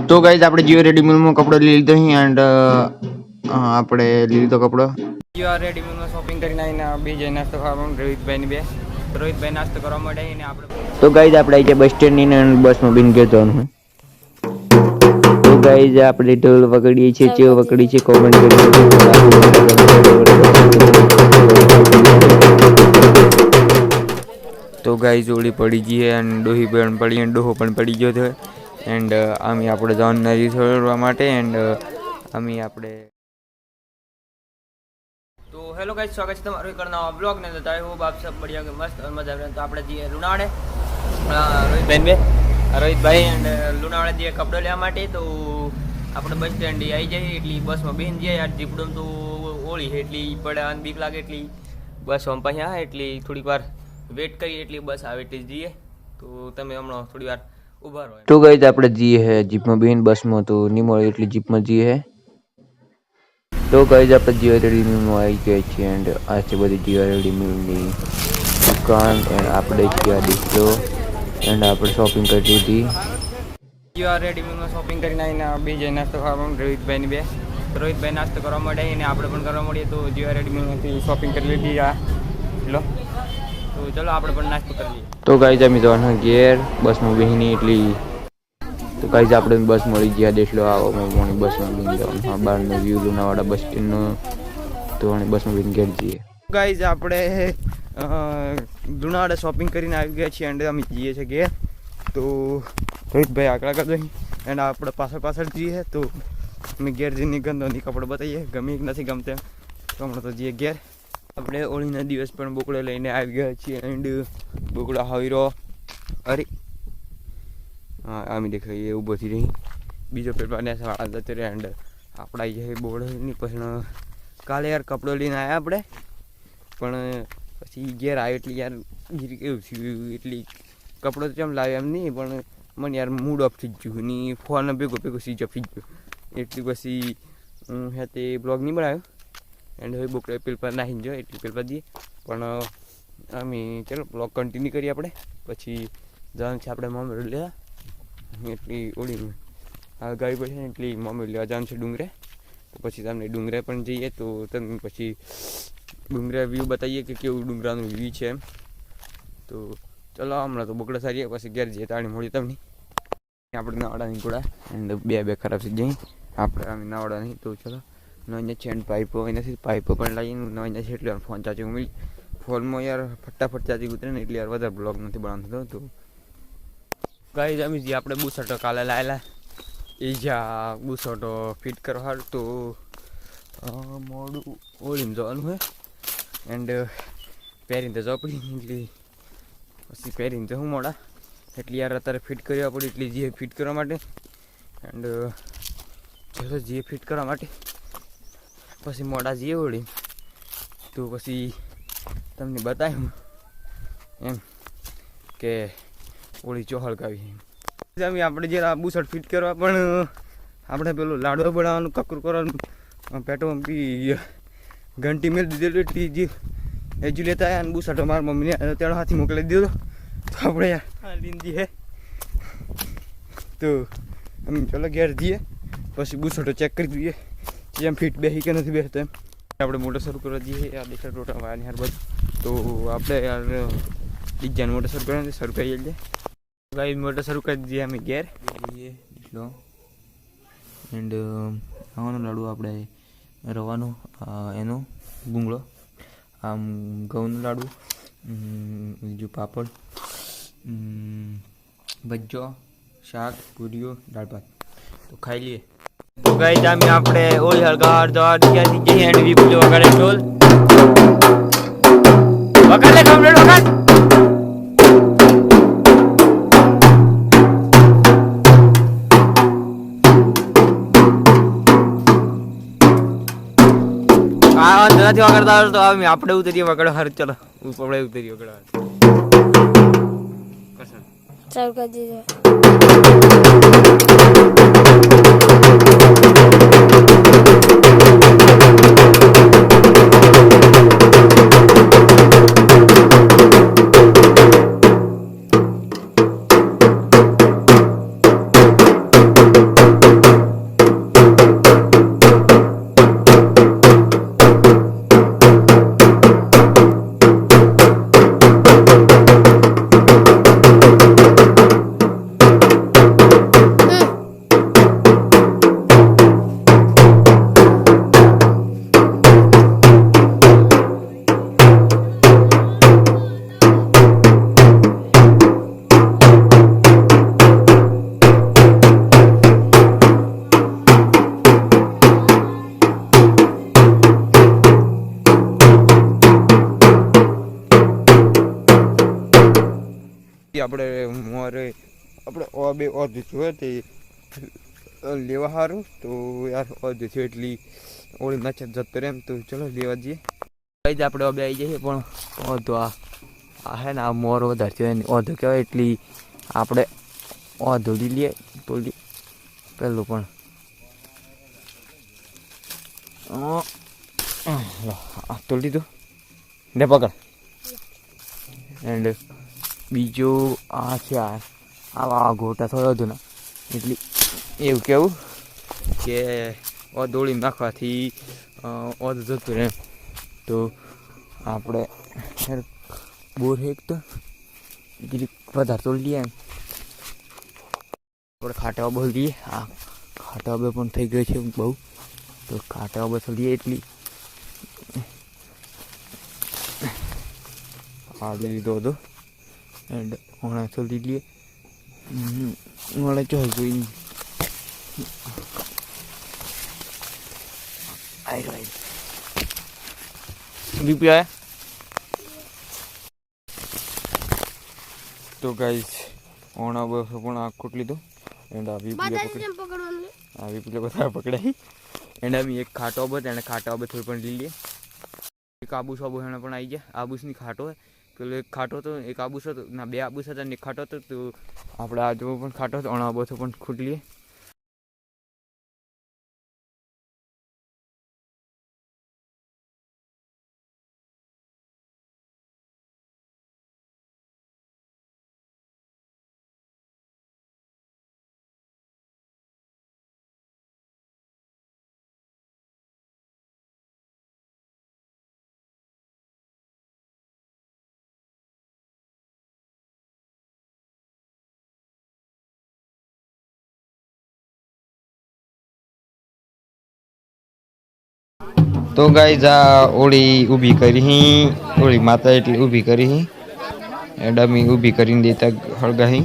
તો ગાઈઝ આપણે જીઓ રેડી મિલમાં કપડો લઈ લીધો અહીં એન્ડ આપણે લઈ લીધો કપડો જીઓ રેડી મિલમાં શોપિંગ કરીને આવીને બે જઈ નાસ્તો ખાવા રોહિતભાઈની બે રોહિતભાઈ નાસ્તો કરવા માટે આવીને આપણે તો ગાઈઝ આપણે આવી બસ સ્ટેન્ડની અને બસમાં બિન ગયો જવાનું તો ગાઈઝ આપણે ઢોલ વગડીએ છીએ ચેવ વગડી છે કોમેન્ટ કરી તો ગાઈઝ ઓળી પડી ગઈ અને ડોહી પણ પડી અને ડોહો પણ પડી ગયો છે એન્ડ અમે આપણે જવાનું નદી છોડવા માટે એન્ડ અમે આપણે तो हेलो गाइस स्वागत है तुम्हारे करना ब्लॉग ने बताया हो आप सब बढ़िया के मस्त और मजा तो આપણે જે લુણાવાડે રોહિત ભાઈ એન્ડ લુણાવાડે જે કપડો લેવા માટે તો આપણે બસ સ્ટેન્ડ આવી જઈએ એટલી બસમાં બેન જઈએ યાર જીપડમ તો ઓળી છે એટલી પડે અને બીક લાગે એટલી બસ હમ પાસે આવે એટલી થોડીક વાર વેટ કરીએ એટલી બસ આવે એટલી જઈએ તો તમે હમણાં થોડી વાર ઊભા રહો તો ગાઈસ આપણે જઈએ હે જીપમાં બેન બસમાં તો નહીં મળે એટલી જીપમાં જઈએ હે तो गाइस आप जियो रेडी मिल में आई गए છીએ એન્ડ આ છે બધી જીઓ રેડી મિલની દુકાન એન્ડ આપણે ત્યાં ડિસ્કો એન્ડ આપણે શોપિંગ કરી લીધી જીઓ રેડી મિલમાં શોપિંગ કરીને આવીને બે જઈ નાસ્તો ખાવા રોહિતભાઈની બે રોહિતભાઈ નાસ્તો કરવા માટે અને આપણે પણ કરવા મળીએ તો જીઓ રેડી મિલમાંથી શોપિંગ કરી લીધી આ લો તો ચલો આપણે પણ નાસ્તો કરી લઈએ તો ગાઈસ અમે જવાના ઘેર બસમાં બેહીની એટલી તો ગાઈસ આપણે બસ મળી ગયા દેખલો આવો મોની બસમાં બેન જવાનું હા બહારનો વ્યૂ લુણાવાડા બસ સ્ટેન્ડનો તો અને બસમાં બેન ઘેર જઈએ ગાઈસ આપણે લુણાવાડા શોપિંગ કરીને આવી ગયા છીએ એન્ડ અમે જઈએ છીએ ઘેર તો રોહિતભાઈ આગળ કરી દઈએ એન્ડ આપણે પાછળ જઈએ તો અમે ઘેર જઈને ગંદોની કપડો બતાવીએ ગમે નથી ગમતે તો હમણાં તો જઈએ ઘેર આપણે હોળીના દિવસ પણ બોકડો લઈને આવી ગયા છીએ એન્ડ બોકડા હવીરો અરે આમી દેખાય એવું બધી રહી બીજો પેપરને વાળા જતો રહે એન્ડ આપણા જે બોર્ડની પછી કાલે યાર કપડો લઈને આવ્યા આપણે પણ પછી ઘેર આવ્યો એટલે યાર કેવું થયું એટલી કપડો તો કેમ લાવ્યો એમ નહીં પણ મને યાર મૂડ ઓફ થઈ ગયું ની ફોન ભેગો સ્વિચ ઓફ થઈ ગયો એટલી પછી હું હે તે બ્લોગ નહીં બનાવ્યો એન્ડ હવે બોકડે પેપર નાખીને જો એટલી પેપર દઈએ પણ અમે ચાલો બ્લોગ કન્ટિન્યુ કરીએ આપણે પછી જવાનું છે આપણે મમ્મી લેવા એટલી ઓળી આ ગાડી પડશે ને એટલી મમ્મી લેવા જવાનું છે ડુંગરે તો પછી તમને ડુંગરે પણ જઈએ તો તમે પછી ડુંગરા વ્યૂ બતાવીએ કે કેવું ડુંગરાનું વ્યૂ છે એમ તો ચલો હમણાં તો બોકડા સારી પછી ઘેર જઈએ તાણી મળી તમને આપણે નાવડાની ગોળા એન્ડ બે ખરાબ થઈ જાય આપણે અમે નાવડા નહીં તો ચલો નોઈને છે એન્ડ પાઇપો એનાથી પાઇપો પણ લાવીને નોઈને છે એટલે ફોન ચાર્જિંગ મળી ફોનમાં યાર ફટાફટ ચાર્જિંગ ઉતરે ને એટલે યાર વધારે બ્લોગ નથી બનાવતો તો ગાઈસ અમે જે આપણે બુસટો કાલે લાયેલા એ જ્યાં બુસટો ફિટ કરવા તો મોડું ઓળીને જવાનું હોય એન્ડ પહેરીને તો જવા પડી એટલી પછી પહેરીને તો હું મોડા એટલી યાર અત્યારે ફિટ કરવા પડી એટલી જે ફિટ કરવા માટે એન્ડ ચલો જે ફિટ કરવા માટે પછી મોડા જઈએ ઓળી તો પછી તમને બતાવ્યું એમ કે ઓળી ચોહળકાવી અમે આપણે જે બુસટ ફિટ કરવા પણ આપણે પેલું લાડવા બનાવવાનું કકરું કરવાનું પેટોમાં બી ઘંટી મેળ દીધેલું એટલી જે હજુ લેતા આવ્યા અને બુસટો મારા મમ્મીને તેનો હાથી મોકલી દીધો તો આપણે યાર લીંદી હે તો અમે ચલો ઘેર જઈએ પછી બુસટો ચેક કરી દઈએ જેમ ફિટ બેસી કે નથી બેસતો એમ આપણે મોટર શરૂ કરવા જઈએ આ દેખાડ રોટા વાળાની હાર બધું તો આપણે યાર ડીજાને મોટર શરૂ કરવાની શરૂ કરી દઈએ ગાઈ મોટર શરૂ કરી દઈએ અમે ઘેર જઈએ એટલો એન્ડ ખાવાનો લાડુ આપણે રવાનો એનો ગુંગળો આમ ઘઉંનો લાડુ બીજું પાપડ ભજીયો શાક પૂરીઓ દાળ ભાત તો ખાઈ લઈએ તો ગાઈ જામી આપણે ઓળી હળગાર જવા ક્યાંથી જઈએ એન્ડ વીપુલે વગાડે ઢોલ વગાડે કમ્પ્લીટ વગાડ નથી વગાડતા તો આપણે ઉતરીએ વગાડો હારું ચલો આપણે ઉતરીએ વગાડવા ચાલુ કરી દીધો આપણે મારે આપણે બે ઓધ થયું તે લેવા સારું તો યાર ઓધ થયું એટલી ઓળી મચ્છર જતો રહે એમ તો ચલો લેવા જઈએ જ આપણે બે આવી જઈએ પણ ઓધો આ હે ને આ મોર વધારે થયો એને ઓધો કહેવાય એટલી આપણે ઓધો લઈએ તો પેલું પણ તો લીધું ને પકડ એન્ડ બીજું આ છે આ ગોટા થયો હતો ને એટલે એવું કેવું કે દોડી નાખવાથી ઓધ જતું રહે તો આપણે બોર હેક તો વધારે તો લઈએ એમ આપણે ખાટા બહુ લઈએ આ ખાટા બે પણ થઈ ગયો છે બહુ તો ખાટા બે લઈએ એટલી આ લીધો હતો એન્ડ હમણાં તો લીધીએ હમણાં ચોઈ ગઈ બીપી આયા તો ગાઈસ હમણાં બસ પણ આખું લીધું એન્ડ આ બીપી બધા પકડાઈ એન્ડ અમે એક ખાટો બત એને ખાટા બત થોડી પણ લઈ લઈએ એક આબુસ આબુ એને પણ આવી ગયા આબુસની ખાટો હોય પેલો એક ખાટો હતો એક આબુસ હતો ના બે આબુસ હતા ને એક ખાટો હતો તો આપણે આ જો પણ ખાટો હતો અણા બધો પણ ખૂટલીએ તો ગાઈઝ આ ઓળી ઊભી કરી ઓળી માતા એટલી ઊભી કરી એડમી ઊભી કરીને દેતા હળગાહી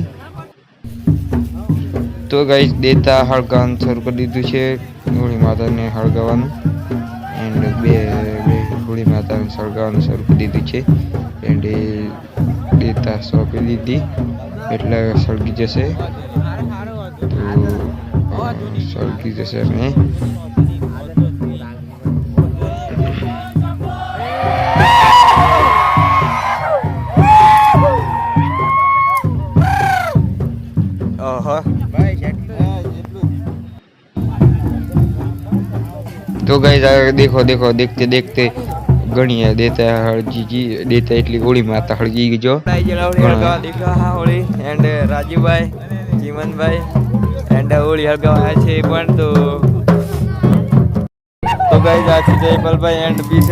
તો ગાઈઝ દેતા હળગાવાનું શરૂ કરી દીધું છે ઓળી માતાને હળગાવાનું એન્ડ બે ઓળી માતાને સળગાવાનું શરૂ કરી દીધું છે એન્ડ દેતા સોંપી દીધી એટલે સળગી જશે તો સળગી જશે ને तो गाइस देखो देखो देखते देखते गणिया देता हड़जी देता इतनी गोली माता हड़जी जो देखा हाँ होली एंड राजू भाई जीवन भाई एंड होली हड़गा है पण तो गाइस आज जयपाल भाई एंड बीच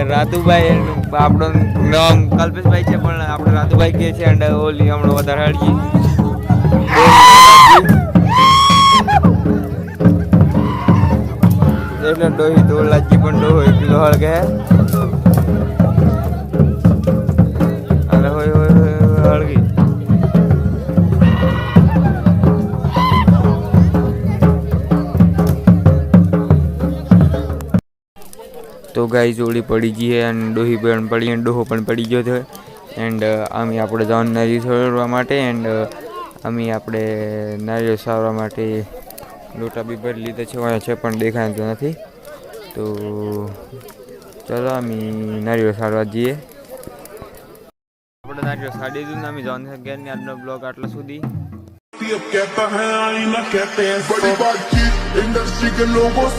राधु भाई एंड આપણો નામ કલ્પેશ ભાઈ છે પણ આપણે રાધુ ભાઈ કે છે એન્ડ હોલી હમણાં વધારે હળજી એટલે ડોહી ધોળ લાગી પણ ડોહો એકલો હળગે અરે હોય હળગી તો ગાઈ જોડી પડી ગઈ અને ડોહી પણ પડી અને ડોહો પણ પડી ગયો છે એન્ડ અમે આપણે જવાનું નારિયેળ સારવા માટે એન્ડ અમે આપણે નારિયેળ સારવા માટે લોટા બી ભરી લીધા છે અહીંયા છે પણ દેખાય તો નથી તો ચલો અમે નારિયેળ સારવા જઈએ આપણે નારિયેળ સાડી દીધું ને અમે જવાનું છે ઘેરની આજનો બ્લોગ આટલા સુધી